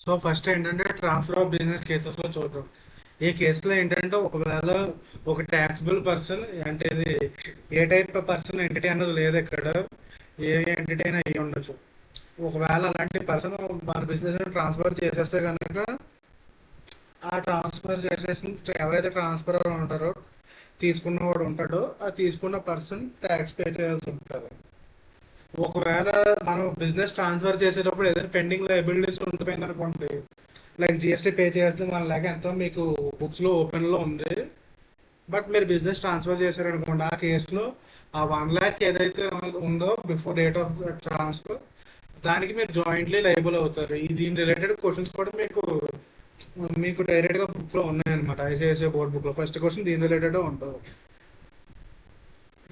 So first ఏంటంటే transfer of business కేసెస్లో చూద్దాం. ఈ కేసులో ఏంటంటే ఒకవేళ ఒక ట్యాక్సిబుల్ పర్సన్ అంటే ఇది ఏ టైప్ ఆఫ్ పర్సన్ ఎంటిటీ అన్నది లేదు ఇక్కడ, ఏ ఎంటిటీ అయినా అయ్యి ఉండొచ్చు. ఒకవేళ అలాంటి పర్సన్ మన బిజినెస్ ట్రాన్స్ఫర్ చేసేస్తే కనుక ఆ ట్రాన్స్ఫర్ చేసేసిన ఎవరైతే ట్రాన్స్ఫర్ ఉంటారో తీసుకున్నవాడు ఉంటాడో ఆ తీసుకున్న పర్సన్ ట్యాక్స్ పే చేయాల్సి ఉంటుంది. ఒకవేళ మనం బిజినెస్ ట్రాన్స్ఫర్ చేసేటప్పుడు ఏదైనా పెండింగ్ లయబిలిటీస్ ఉండిపోయింది అనుకోండి, లైక్ జిఎస్టీ పే చేస్తే మన లాగా ఎంతో మీకు బుక్స్లో ఓపెన్లో ఉంది, బట్ మీరు బిజినెస్ ట్రాన్స్ఫర్ చేశారనుకోండి ఆ కేసులో ఆ 1 lakh ఏదైతే ఉందో బిఫోర్ డేట్ ఆఫ్ ట్రాన్స్ఫర్ దానికి మీరు జాయింట్లీ లైబుల్ అవుతారు. ఈ దీని రిలేటెడ్ క్వశ్చన్స్ కూడా మీకు మీకు డైరెక్ట్గా బుక్లో ఉన్నాయన్నమాట. ఐసిఐసిఐ బోర్డ్ బుక్లో ఫస్ట్ క్వశ్చన్ దీని రిలేటెడ్ ఉంటుంది.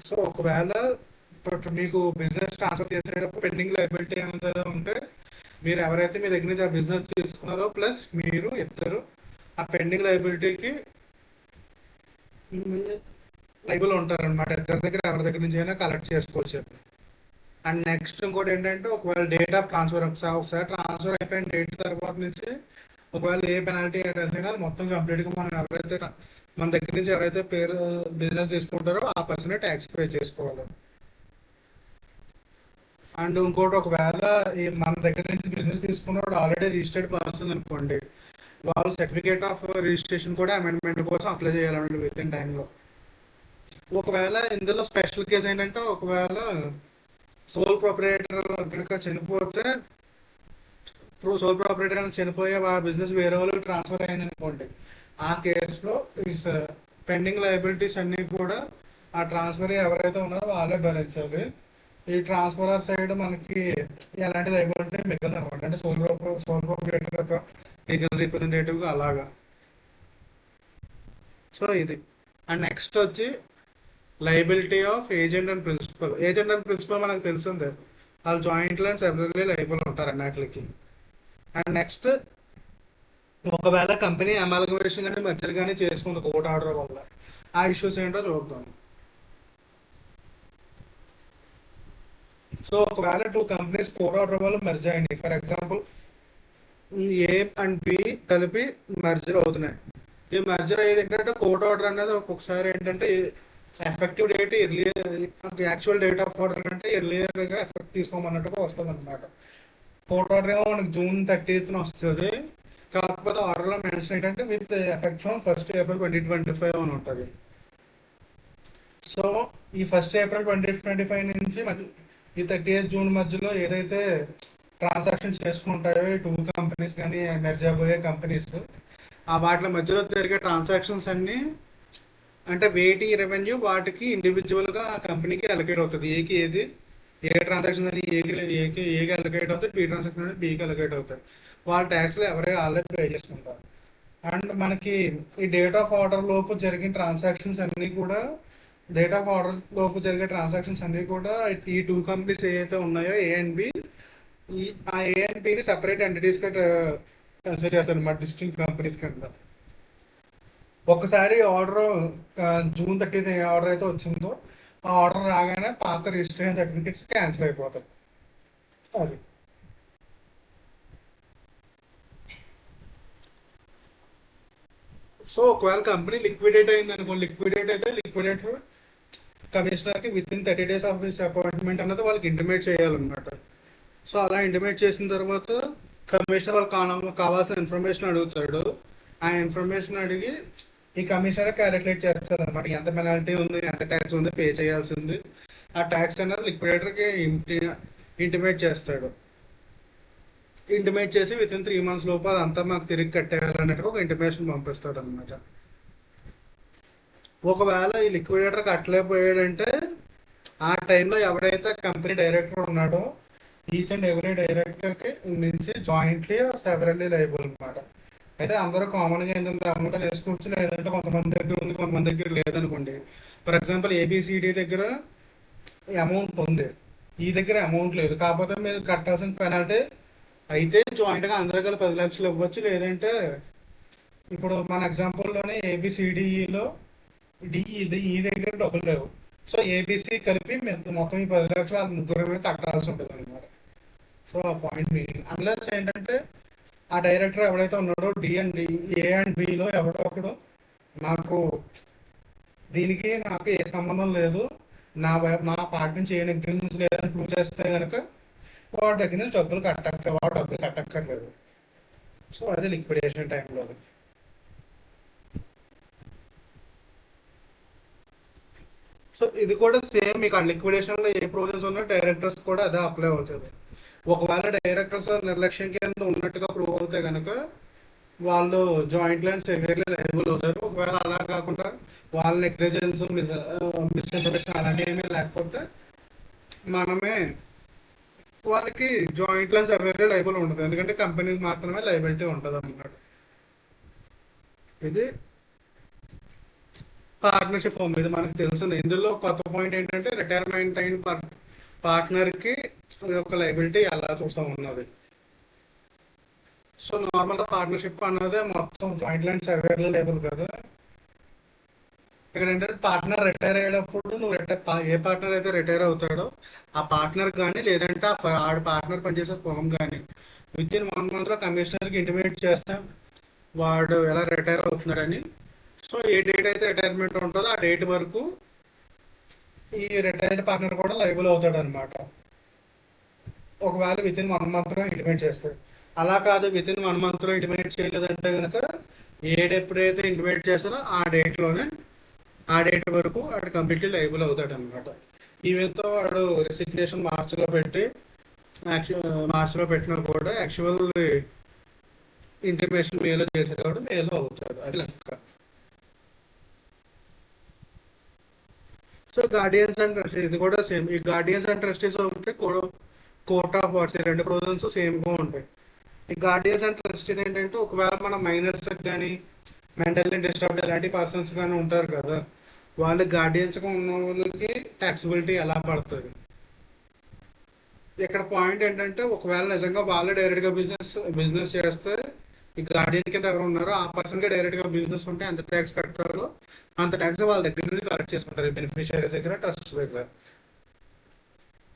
సో ఒకవేళ మీకు బిజినెస్ ట్రాన్స్ఫర్ చేసేటప్పుడు పెండింగ్ లయబిలిటీ ఏమైనా ఉంటే మీరు ఎవరైతే మీ దగ్గర నుంచి ఆ బిజినెస్ తీసుకున్నారో ప్లస్ మీరు ఇద్దరు ఆ పెండింగ్ లయబిలిటీకి లైబుల్ ఉంటారనమాట. ఇద్దరి దగ్గర ఎవరి దగ్గర నుంచి అయినా కలెక్ట్ చేసుకోవచ్చు. అండ్ నెక్స్ట్ ఇంకోటి ఏంటంటే ఒకవేళ డేట్ ఆఫ్ ట్రాన్స్ఫర్ ఒకసారి ట్రాన్స్ఫర్ అయిపోయిన డేట్ తర్వాత నుంచి ఒకవేళ ఏ పెనాల్టీ అయినా అది మొత్తం కంప్లీట్గా మనం ఎవరైతే మన దగ్గర నుంచి ఎవరైతే పేరు బిజినెస్ తీసుకుంటారో ఆ పర్సనే ట్యాక్స్ పే చేసుకోవాలి. అండ్ ఇంకోటి ఒకవేళ మన దగ్గర నుంచి బిజినెస్ తీసుకున్నప్పుడు ఆల్రెడీ రిజిస్టర్డ్ పర్సన్ అనుకోండి, వాళ్ళు సర్టిఫికేట్ ఆఫ్ రిజిస్ట్రేషన్ కూడా అమెండ్మెంట్ కోసం అప్లై చేయాలండి విత్ ఇన్ టైంలో. ఒకవేళ ఇందులో స్పెషల్ కేసు ఏంటంటే ఒకవేళ సోల్ ప్రొపరేటర్ కనుక చనిపోతే సోల్ ప్రొపరేటర్ కనుక చనిపోయే ఆ బిజినెస్ వేరే వాళ్ళకి ట్రాన్స్ఫర్ అయింది అనుకోండి, ఆ కేసులో పెండింగ్ లయబిలిటీస్ అన్నీ కూడా ఆ ట్రాన్స్ఫర్ ఎవరైతే ఉన్నారో వాళ్ళే భరించాలి. ఈ ట్రాన్స్ఫరర్ సైడ్ మనకి ఎలాంటి లయబిలిటీ మిగలదు అనమాట. అంటే సోల్ ప్రొపరేటర్ యొక్క లీగల్ రిప్రజెంటేటివ్ అలాగా. సో ఇది. అండ్ నెక్స్ట్ వచ్చి liability of agent and principal. Agent and principal మనకు తెలిసిందే, వాళ్ళు జాయింట్లు అండ్ సెపరేట్లీ లయబుల్ ఉంటారు అన్నిటికి. అండ్ నెక్స్ట్ ఒకవేళ కంపెనీ అమాల్గమేషన్ కానీ మెర్జర్ కానీ చేసుకుంది కోర్ట్ ఆర్డర్ వల్ల, ఆ ఇష్యూస్ ఏంటో చూద్దాం. సో ఒకవేళ 2 కంపెనీస్ కోర్ట్ ఆర్డర్ వల్ల మెర్జ్ అయ్యింది, for example A and B కలిపి మెర్జర్ అవుతున్నాయి. ఈ మెర్జర్ అయ్యేది ఏంటంటే కోర్ట్ ఆర్డర్ అనేది ఒక్కొక్కసారి ఏంటంటే effective date earlier, actual date of order అంటే ఎర్లియర్గా ఎఫెక్ట్ తీసుకోమన్నట్టుగా వస్తుంది అనమాట. కోర్ట్ ఆర్డర్ ఏమో మనకి June 30th వస్తుంది, కాకపోతే ఆర్డర్లో మెన్షన్ ఏంటంటే with effect from 1st April 2025 అని ఉంటుంది. సో ఈ 1st April 2025 నుంచి ఈ 30th June మధ్యలో ఏదైతే ట్రాన్సాక్షన్స్ చేసుకుంటాయో ఈ 2 కంపెనీస్ కానీ మెర్జ్ అయిపోయే కంపెనీస్, ఆ వాటి మధ్యలో జరిగే ట్రాన్సాక్షన్స్ అన్నీ అంటే వేటి రెవెన్యూ వాటికి ఇండివిజువల్గా ఆ కంపెనీకి అలొకేట్ అవుతుంది. ఏ ట్రాన్సాక్షన్ అని ఏకి అలొకేట్ అవుతుంది, బి ట్రాన్సాక్షన్ అని బికి అలొకేట్ అవుతాయి. వాళ్ళ ట్యాక్స్లు ఆల్రెడీ పే చేసుకుంటారు. అండ్ మనకి ఈ డేట్ ఆఫ్ ఆర్డర్ లోపు జరిగిన ట్రాన్సాక్షన్స్ అన్నీ కూడా ఈ 2 కంపెనీస్ ఏవైతే ఉన్నాయో ఏ అండ్ బి, ఆ ఏ అండ్ బిని సెపరేట్ ఎంటిటీస్గా కన్సిడర్ చేస్తారు అన్నమాట, డిస్టింక్ట్ కంపెనీస్ కింద. ఒకసారి ఆర్డర్ June 30th ఆర్డర్ అయితే వచ్చిందో ఆ ఆర్డర్ రాగానే పాత రిజిస్ట్రేషన్ సర్టిఫికేట్స్ క్యాన్సిల్ అయిపోతాయి. అది. సో ఒకవేళ కంపెనీ లిక్విడేట్ అయింది అనుకోండి, లిక్విడేటర్ కమిషనర్కి with in 30 days of this appointment అన్నది వాళ్ళకి ఇంటిమేట్ చేయాలన్నమాట. సో అలా ఇంటిమేట్ చేసిన తర్వాత కమిషనర్ వాళ్ళకి కావాల్సిన ఇన్ఫర్మేషన్ అడుగుతాడు. ఆ ఇన్ఫర్మేషన్ అడిగి ఈ కమిషనర్ క్యాలిక్యులేట్ చేస్తారు అనమాట, ఎంత పెనాల్టీ ఉంది, ఎంత ట్యాక్స్ ఉంది, పే చేయాల్సింది. ఆ ట్యాక్స్ అనేది లిక్విడేటర్కి ఇంటిమేట్ చేస్తాడు. ఇంటిమేట్ చేసి విత్ ఇన్ 3 months లోపు అదంతా మాకు తిరిగి కట్టేయాలన్నట్టుగా ఒక ఇంటిమేషన్ పంపిస్తాడు అనమాట. ఒకవేళ ఈ లిక్విడేటర్ కట్టలేకపోయాడంటే ఆ టైంలో ఎవడైతే కంపెనీ డైరెక్టర్ ఉన్నాడో ఈచ్ అండ్ ఎవ్రీ డైరెక్టర్కి నుంచి జాయింట్లీ సెవరల్లీ లయబుల్ అనమాట. అయితే అందరూ కామన్గా ఏంటంటే అమౌంట్ వేసుకోవచ్చు, లేదంటే కొంతమంది దగ్గర ఉంది కొంతమంది దగ్గర లేదనుకోండి. ఫర్ ఎగ్జాంపుల్ ఏబిసిడి దగ్గర అమౌంట్ ఉంది, ఈ దగ్గర అమౌంట్ లేదు, కాకపోతే మీరు కట్టాల్సిన పెనాల్టీ అయితే జాయింట్గా అందరూ కలిపి 10 లక్షలు ఇవ్వచ్చు. లేదంటే ఇప్పుడు మన ఎగ్జాంపుల్లోనే ఏబిసిడిలో ఈ దగ్గర డబ్బులు లేవు, సో ఏబిసి కలిపి మొత్తం ఈ 10 లక్షలు వాళ్ళ ముగ్గురు మీద కట్టాల్సి ఉంటుంది అనమాట. సో ఆ పాయింట్ మీనింగ్ అన్లెస్ ఏంటంటే ఆ డైరెక్టర్ ఎవడైతే ఉన్నాడో D and D, A and బిలో ఎవడో ఒకడు నాకు దీనికి నాకు ఏ సంబంధం లేదు, నా పార్ట్ నుంచి ఏ నెగ్లిజెన్స్ లేదని ప్రూవ్ చేస్తే కనుక వాడి దగ్గర నుంచి వాడు డబ్బులు కట్టక్కర్లేదు. సో అది లిక్విడేషన్ టైంలో అది. సో ఇది కూడా సేమ్, మీకు ఆ లిక్విడేషన్లో ఏ ప్రొవిజన్స్ ఉన్నా డైరెక్టర్స్ కూడా అదే అప్లై అవుతుంది. ఒకవేళ డైరెక్టర్స్ నిర్లక్ష్యం కింద ఉన్నట్టుగా ప్రూవ్ అవుతే కనుక వాళ్ళు జాయింట్ లైన్ సెవియర్లీ లైబుల్ అవుతారు. ఒకవేళ అలా కాకుండా వాళ్ళ నెగ్లిజెన్స్, మిస్ఇన్ఫర్మేషన్ అలాంటివి ఏమీ లేకపోతే మనమే వాళ్ళకి జాయింట్ లైన్ సెవియర్లీ లైబుల్ ఉండదు, ఎందుకంటే కంపెనీకి మాత్రమే లైబిలిటీ ఉంటుంది అన్నమాట. ఇది పార్ట్నర్షిప్ ఫామ్, ఇది మనకు తెలిసింది. ఇందులో కొత్త పాయింట్ ఏంటంటే రిటైర్మెంట్ అయిన పార్ట్నర్కి ఒక లైబిలిటీ ఎలా చూస్తాం ఉన్నది. సో నార్మల్గా పార్ట్నర్షిప్ అన్నది మొత్తం జాయింట్ లైన్ సర్వేర్లో లేబుల్ కదా. ఇక్కడ ఏంటంటే పార్ట్నర్ రిటైర్ అయ్యేటప్పుడు నువ్వు ఏ పార్ట్నర్ అయితే రిటైర్ అవుతాడో ఆ పార్ట్నర్ కానీ, లేదంటే ఆడ పార్ట్నర్ పనిచేసే ఫామ్ కానీ విత్ ఇన్ 1 monthలో కమిషనర్కి ఇంటిమేట్ చేస్తే వాడు ఎలా రిటైర్ అవుతున్నాడని. సో ఏ డేట్ అయితే రిటైర్మెంట్ ఉంటుందో ఆ డేట్ వరకు ఈ రిటైర్డ్ పార్ట్నర్ కూడా లైబుల్ అవుతాడు అనమాట, ఒకవేళ విత్ ఇన్ 1 monthలో ఇంటిమేట్ చేస్తాడు. అలా కాదు, విత్ ఇన్ 1 monthలో ఇంటిమేట్ చేయలేదంటే కనుక ఎప్పుడైతే ఇంటిమేట్ చేస్తారో ఆ డేట్ వరకు వాడు కంప్లీట్లీ లైబుల్ అవుతాడు అనమాట. ఈవెన్తో వాడు రెసిగ్నేషన్ మార్చిలో పెట్టినా కూడా యాక్చువల్ ఇంటిమేషన్ మేలో చేసేటప్పుడు మేలో అవుతాడు, అది లెక్క. సో గార్డియన్స్ అండ్ ట్రస్టీస్ ఇది కూడా సేమ్. ఈ గార్డియన్స్ అండ్ ట్రస్టీస్ ఒకటి కోర్ట్ ఆఫ్ వాట్స్, ఈ రెండు ప్రొవిజన్స్ సేమ్గా ఉంటాయి. ఈ గార్డియన్స్ అండ్ ట్రస్టీస్ ఏంటంటే ఒకవేళ మన మైనర్స్ కానీ, మెంటల్లీ డిస్టర్బ్డ్ ఇలాంటి పర్సన్స్ కానీ ఉంటారు కదా, వాళ్ళ గార్డియన్స్గా ఉన్న వాళ్ళకి ట్యాక్సిబిలిటీ ఎలా పడుతుంది. ఇక్కడ పాయింట్ ఏంటంటే ఒకవేళ నిజంగా వాళ్ళే డైరెక్ట్గా బిజినెస్ చేస్తే ఈ గార్డియన్ కింద ఎవరు ఉన్నారో ఆ పర్సన్కి డైరెక్ట్గా బిజినెస్ ఉంటే ఎంత ట్యాక్స్ కట్టారో అంత ట్యాక్స్ వాళ్ళ దగ్గర నుంచి కలెక్ట్ చేసుకుంటారు, బెనిఫిషియరీస్ దగ్గర, ట్రస్ట్ దగ్గర.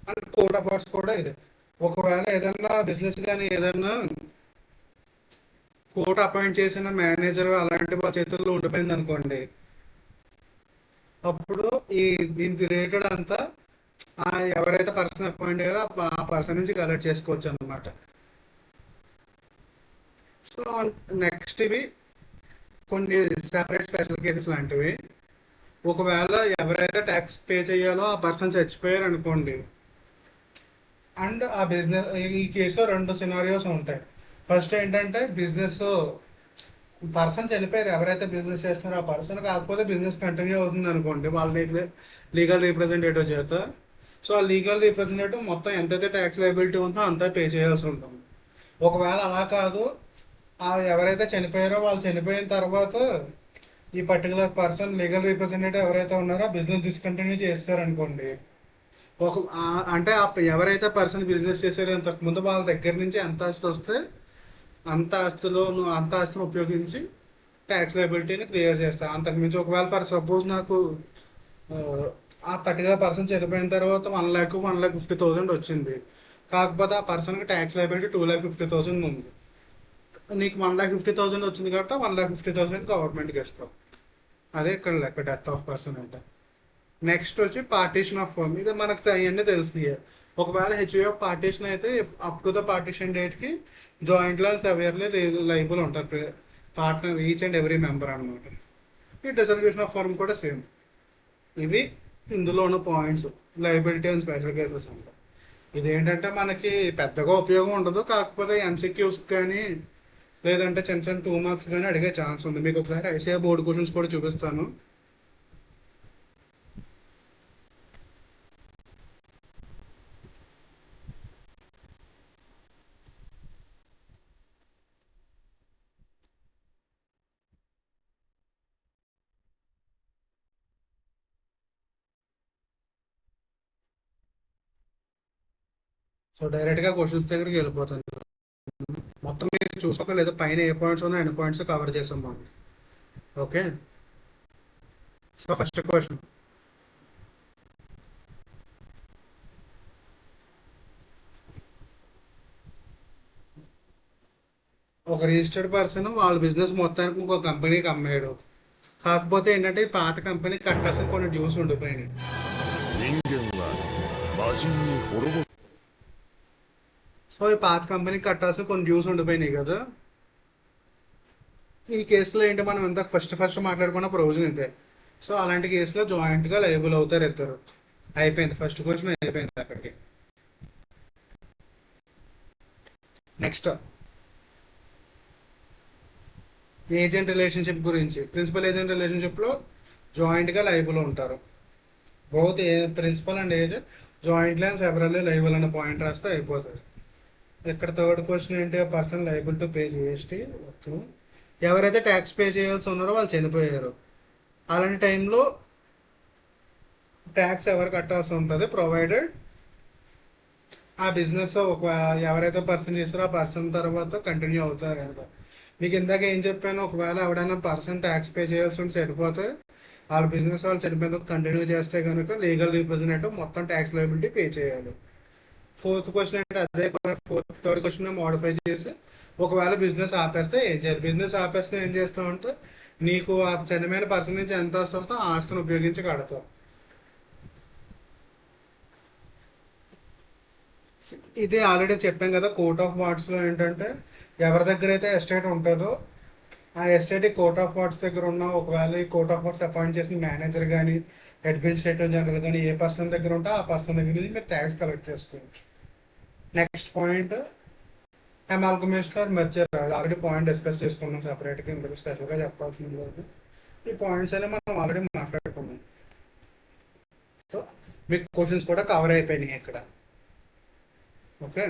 అండ్ కోర్ట్ ఆఫ్ వాట్స్ కూడా ఇది. ఒకవేళ ఏదన్నా బిజినెస్ కానీ ఏదన్నా కోర్ట్ అపాయింట్ చేసిన మేనేజర్ అలాంటి వాళ్ళ చేతుల్లో ఉండిపోయింది అనుకోండి, అప్పుడు ఈ దీనికి రిలేటెడ్ అంతా ఎవరైతే పర్సన్ అపాయింట్ అయ్యారో ఆ పర్సన్ నుంచి కలెక్ట్ చేసుకోవచ్చు అనమాట. సో నెక్స్ట్ ఇవి కొన్ని సెపరేట్ స్పెషల్ కేసెస్ లాంటివి. ఒకవేళ ఎవరైతే ట్యాక్స్ పే చేయాలో ఆ పర్సన్ చచ్చిపోయారు అనుకోండి, అండ్ ఆ బిజినెస్, ఈ కేసులో 2 సినారియోస్ ఉంటాయి. ఫస్ట్ ఏంటంటే బిజినెస్ పర్సన్ చనిపోయారు, ఎవరైతే బిజినెస్ చేస్తున్నారో ఆ పర్సన్, కాకపోతే బిజినెస్ కంటిన్యూ అవుతుంది అనుకోండి వాళ్ళ లీగల్ రిప్రజెంటేటివ్ చేత. సో ఆ లీగల్ రిప్రజెంటేటివ్ మొత్తం ఎంతైతే ట్యాక్స్ లయబిలిటీ ఉందో అంతా పే చేయాల్సి ఉంటుంది. ఒకవేళ అలా కాదు, ఎవరైతే చనిపోయారో వాళ్ళు చనిపోయిన తర్వాత ఈ పర్టికులర్ పర్సన్ లీగల్ రిప్రజెంటేటివ్ ఎవరైతే ఉన్నారో బిజినెస్ డిస్కంటిన్యూ చేస్తారనుకోండి, అంటే ఎవరైతే పర్సన్ బిజినెస్ చేశారో ఇంతకుముందు వాళ్ళ దగ్గర నుంచి ఎంత ఆస్తి వస్తే అంత ఆస్తిని ఉపయోగించి ట్యాక్స్ లయబిలిటీని క్లియర్ చేస్తారు. అంతకుమించి ఒకవేళ ఫర్ సపోజ్ నాకు ఆ, ఆ పర్టికులర్ పర్సన్ చనిపోయిన తర్వాత 1,50,000 వచ్చింది, కాకపోతే ఆ పర్సన్కి ట్యాక్స్ లయబిలిటీ 2,50,000 ఉంది. నీకు 1,50,000 వచ్చింది కాబట్టి 1,50,000 గవర్నమెంట్కి ఇస్తాం. అదే ఇక్కడ లెక్క డెత్ ఆఫ్ పర్సన్ అంటే. నెక్స్ట్ వచ్చి పార్టీషన్ ఆఫ్ ఫర్మ్, ఇది మనకు అవన్నీ తెలిసినాయి. ఒకవేళ హెచ్యుఎఫ్ పార్టీషన్ అయితే అప్ టు ద పార్టీషన్ డేట్కి జాయింట్ లైన్ సెవియర్లీ లైబుల్ ఉంటారు partner, each and every member అనమాట. ఈ డిసల్యూషన్ ఆఫ్ ఫర్మ్ కూడా సేమ్. ఇవి ఇందులో ఉన్న points, liability and special cases అంట. ఇదేంటంటే మనకి పెద్దగా ఉపయోగం ఉండదు, కాకపోతే ఎంసీక్యూస్ కానీ లేదంటే చిన్న చిన్న 2 మార్క్స్ కానీ అడిగే ఛాన్స్ ఉంది. మీకు ఒకసారి ఐసీఐ బోర్డు క్వశ్చన్స్ కూడా చూపిస్తాను. సో డైరెక్ట్గా క్వశ్చన్స్ దగ్గరికి వెళ్ళిపోతాను. మొత్తం మీరు చూసుకోక లేదా పైన ఏ పాయింట్స్ ఉన్నాయో అన్ని పాయింట్స్ కవర్ చేసాం మనం. Okay, so first question. ఒక రిజిస్టర్డ్ పర్సన్ వాళ్ళ బిజినెస్ మొత్తానికి ఇంకో కంపెనీకి అమ్మాడు. కాకపోతే ఏంటంటే ఈ పాత కంపెనీకి కట్టాల్సిన కొన్ని డ్యూస్ ఉండిపోయినాయి. 人間は魔人に滅ぼ సో ఈ పాత కంపెనీకి కట్టాల్సిన కొన్ని డ్యూస్ ఉండిపోయినాయి కదా. ఈ కేసులో ఏంటి, మనం ఇందాక ఫస్ట్ మాట్లాడుకున్న ప్రొవిజన్ ఇంతే. సో అలాంటి కేసులో జాయింట్గా లయబుల్ అవుతారు ఇద్దరు. అయిపోయింది, ఫస్ట్ క్వశ్చన్ అయిపోయింది అక్కడికి. నెక్స్ట్ ఏజెంట్ రిలేషన్షిప్ గురించి. ప్రిన్సిపల్ ఏజెంట్ రిలేషన్షిప్లో జాయింట్గా లయబుల్ ఉంటారు. Both principal and agent jointly and severally liable అనే పాయింట్ రాస్తే అయిపోతుంది. ఇక్కడ థర్డ్ క్వశ్చన్ ఏంటి, person liable to pay GST. Okay, ఎవరైతే ట్యాక్స్ పే చేయాల్సి ఉన్నారో వాళ్ళు చనిపోయారు. అలాంటి టైంలో ట్యాక్స్ ఎవరు కట్టాల్సి ఉంటుంది, ప్రొవైడెడ్ ఆ బిజినెస్ ఒక ఎవరైతే పర్సన్ చేస్తారో ఆ పర్సన్ తర్వాత కంటిన్యూ అవుతారు కనుక. మీకు ఇందాక ఏం చెప్పాను, ఒకవేళ ఎవడైనా పర్సన్ ట్యాక్స్ పే చేయాల్సి ఉంటే చనిపోతే వాళ్ళ బిజినెస్ వాళ్ళు చనిపోయిన కంటిన్యూ చేస్తే కనుక లీగల్ రిప్రజెంటేటివ్ మొత్తం ట్యాక్స్ లయబిలిటీ పే చేయాలి. ఫోర్త్ క్వశ్చన్ అంటే అదే థర్డ్ క్వశ్చన్ మోడిఫై చేసి ఒకవేళ బిజినెస్ ఆపేస్తే ఏం చేయాలి. బిజినెస్ ఆపేస్తే ఏం చేస్తామంటే నీకు ఆ చనిపోయిన పర్సన్ నుంచి ఎంత వస్తుందో ఆ ఆస్తిని ఉపయోగించి కడతావు. ఇది ఆల్రెడీ చెప్పాం కదా, కోర్ట్ ఆఫ్ వార్డ్స్లో ఏంటంటే ఎవరి దగ్గర అయితే ఎస్టేట్ ఉంటుందో ఆ ఎస్టేట్ కోర్ట్ ఆఫ్ వార్డ్స్ దగ్గర ఉన్న, ఒకవేళ ఈ కోర్ట్ ఆఫ్ వార్డ్స్ అపాయింట్ చేసిన మేనేజర్ కానీ అడ్మినిస్ట్రేటివ్ జనరల్ కానీ ఏ పర్సన్ దగ్గర ఉంటే ఆ పర్సన్ దగ్గర నుంచి మీరు ట్యాక్స్ కలెక్ట్ చేసుకోవచ్చు. Next point amalgamation or merger. Already point discuss చేసుకున్నాం సపరేట్గా, ఇందులో స్పెషల్గా చెప్పాల్సింది లేదు. ఈ పాయింట్స్ అనేవి మనం ఆల్రెడీ మాట్లాడుకున్నాం. సో మీకు క్వశ్చన్స్ కూడా కవర్ అయిపోయినాయి ఇక్కడ. ఓకే.